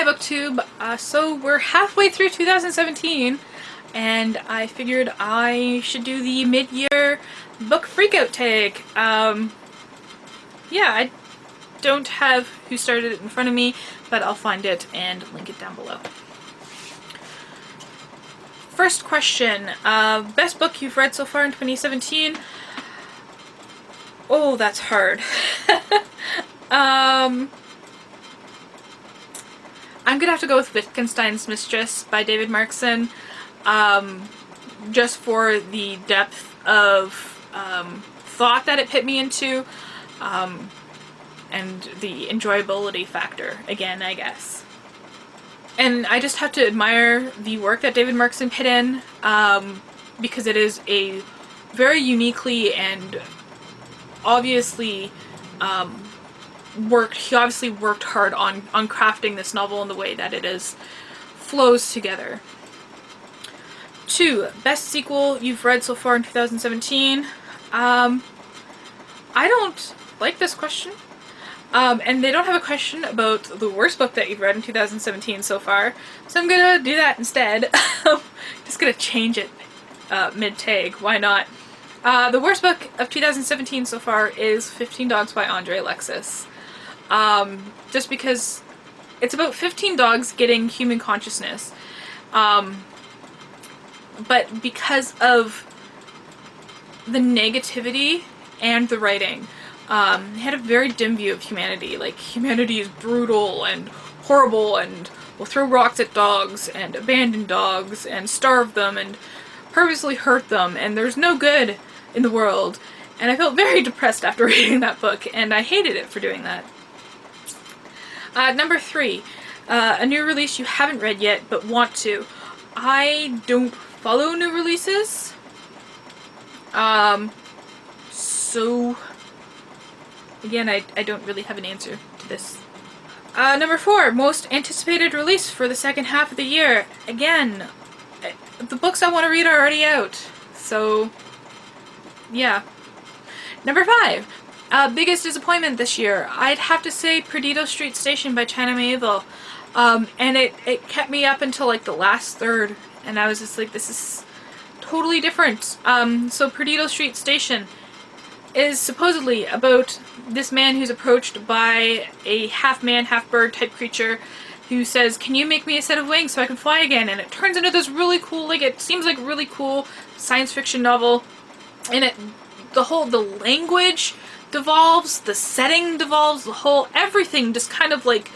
BookTube. So we're halfway through 2017 and I figured I should do the mid-year book freakout tag. Yeah, I don't have who started it in front of me, but I'll find it and link it down below. First question, best book you've read so far in 2017? Oh, that's hard. I'm gonna have to go with Wittgenstein's Mistress by David Markson, just for the depth of thought that it put me into, and the enjoyability factor, again, I guess. And I just have to admire the work that David Markson put in, because it is a very uniquely and obviously he obviously worked hard on crafting this novel in the way that it flows together. 2. Best sequel you've read so far in 2017? I don't like this question. And they don't have a question about the worst book that you've read in 2017 so far, so I'm gonna do that instead. Just gonna change it mid-tag, why not? The worst book of 2017 so far is 15 Dogs by Andre Alexis. Just because it's about 15 dogs getting human consciousness, but because of the negativity and the writing, it had a very dim view of humanity. Like, humanity is brutal and horrible and will throw rocks at dogs and abandon dogs and starve them and purposely hurt them, and there's no good in the world. And I felt very depressed after reading that book, and I hated it for doing that. Number 3, a new release you haven't read yet but want to. I don't follow new releases, so again, I don't really have an answer to this. Number 4, most anticipated release for the second half of the year. Again, the books I want to read are already out, so yeah. Number 5, biggest disappointment this year. I'd have to say Perdido Street Station by China Miéville. And it kept me up until like the last third, and I was just like, this is totally different. So Perdido Street Station is supposedly about this man who's approached by a half-man, half-bird type creature who says, can you make me a set of wings so I can fly again? And it turns into this really cool, like, it seems like really cool science fiction novel, and the language devolves, the setting devolves, everything just kind of like,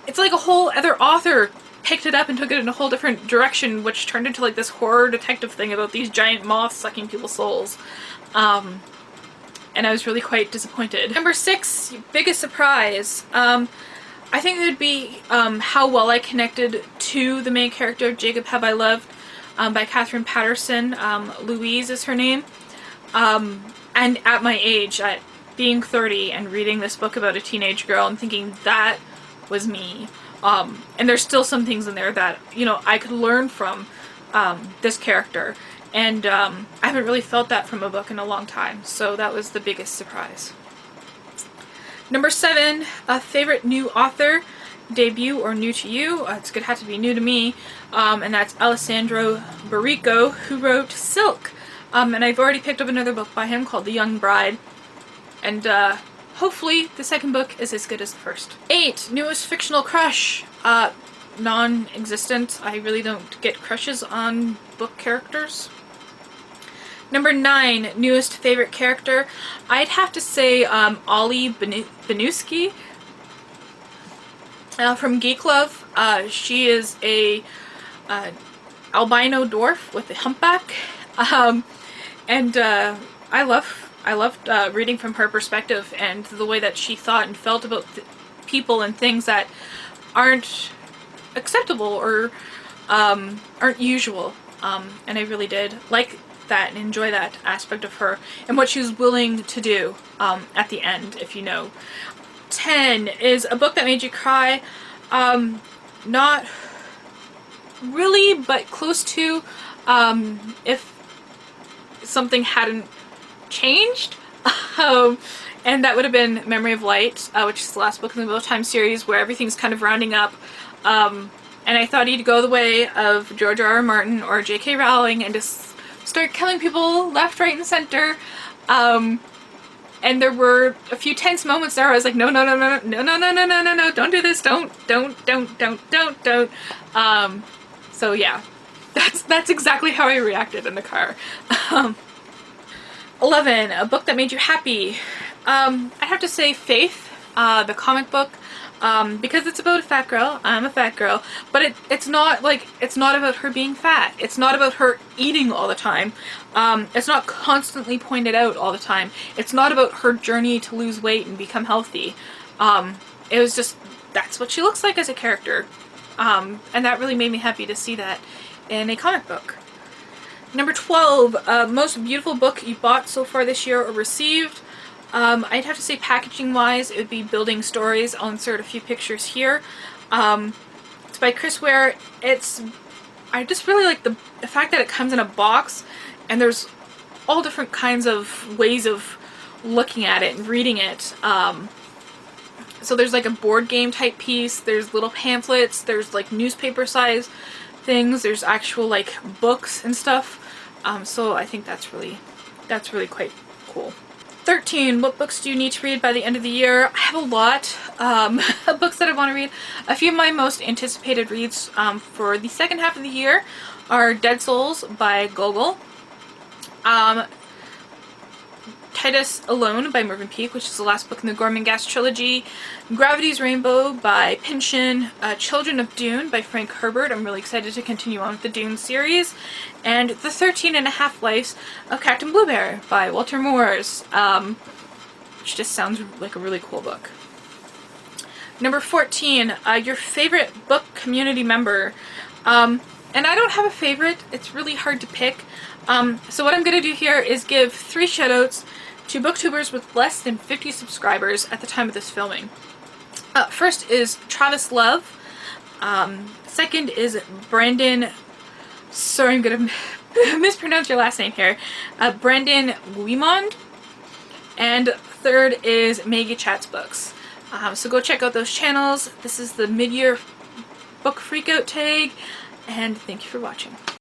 it's like a whole other author picked it up and took it in a whole different direction, which turned into like this horror detective thing about these giant moths sucking people's souls. And I was really quite disappointed. Number 6, biggest surprise. I think it would be how well I connected to the main character of Jacob Have I Loved, by Catherine Patterson. Louise is her name. And at my age, at being 30 and reading this book about a teenage girl and thinking that was me. And there's still some things in there that, you know, I could learn from this character. And I haven't really felt that from a book in a long time, so that was the biggest surprise. Number 7, a favorite new author, debut or new to you. It's gonna have to be new to me, and that's Alessandro Barrico, who wrote Silk. And I've already picked up another book by him called The Young Bride, and hopefully the second book is as good as the first. 8, newest fictional crush. Non-existent. I really don't get crushes on book characters. Number 9, newest favorite character. I'd have to say Ollie Benuski from Geek Love. She is a albino dwarf with a humpback, and I loved reading from her perspective and the way that she thought and felt about people and things that aren't acceptable or aren't usual, and I really did like that and enjoy that aspect of her and what she was willing to do at the end, if you know. 10 is a book that made you cry. Not really, but close to, if something hadn't changed. um, and that would have been Memory of Light, which is the last book in the Wheel of Time series, where everything's kind of rounding up. And I thought he'd go the way of George R.R. Martin or J.K. Rowling and just start killing people left, right, and center. And there were a few tense moments there where I was like, no, no, no, no, no, no, no, no, no, no, no, don't do this, don't. So yeah, that's exactly how I reacted in the car. 11, a book that made you happy. I have to say Faith, the comic book, because it's about a fat girl. I'm a fat girl, but it's not about her being fat. It's not about her eating all the time. It's not constantly pointed out all the time. It's not about her journey to lose weight and become healthy. It was just, that's what she looks like as a character. And that really made me happy to see that in a comic book. Number 12, most beautiful book you bought so far this year or received. I'd have to say packaging wise, it would be Building Stories. I'll insert a few pictures here. It's by Chris Ware. I just really like the fact that it comes in a box and there's all different kinds of ways of looking at it and reading it. So there's like a board game type piece, there's little pamphlets, there's like newspaper size things, there's actual like books and stuff. So I think that's really quite cool. 13, what books do you need to read by the end of the year? I have a lot of books that I want to read. A few of my most anticipated reads for the second half of the year are Dead Souls by Gogol, Titus Alone by Mervyn Peake, which is the last book in the Gormenghast trilogy, Gravity's Rainbow by Pynchon, Children of Dune by Frank Herbert. I'm really excited to continue on with the Dune series, and The 13 and a Half Lives of Captain Bluebear by Walter Moores, which just sounds like a really cool book. Number 14, your favorite book community member. And I don't have a favorite, it's really hard to pick. So what I'm going to do here is give 3 shoutouts to booktubers with less than 50 subscribers at the time of this filming. First is Travis Love. Second is Brandon, sorry I'm going to mispronounce your last name here, Brandon Guimond. And third is Maggie Chats Books. So go check out those channels. This is the mid-year book freakout tag, and thank you for watching.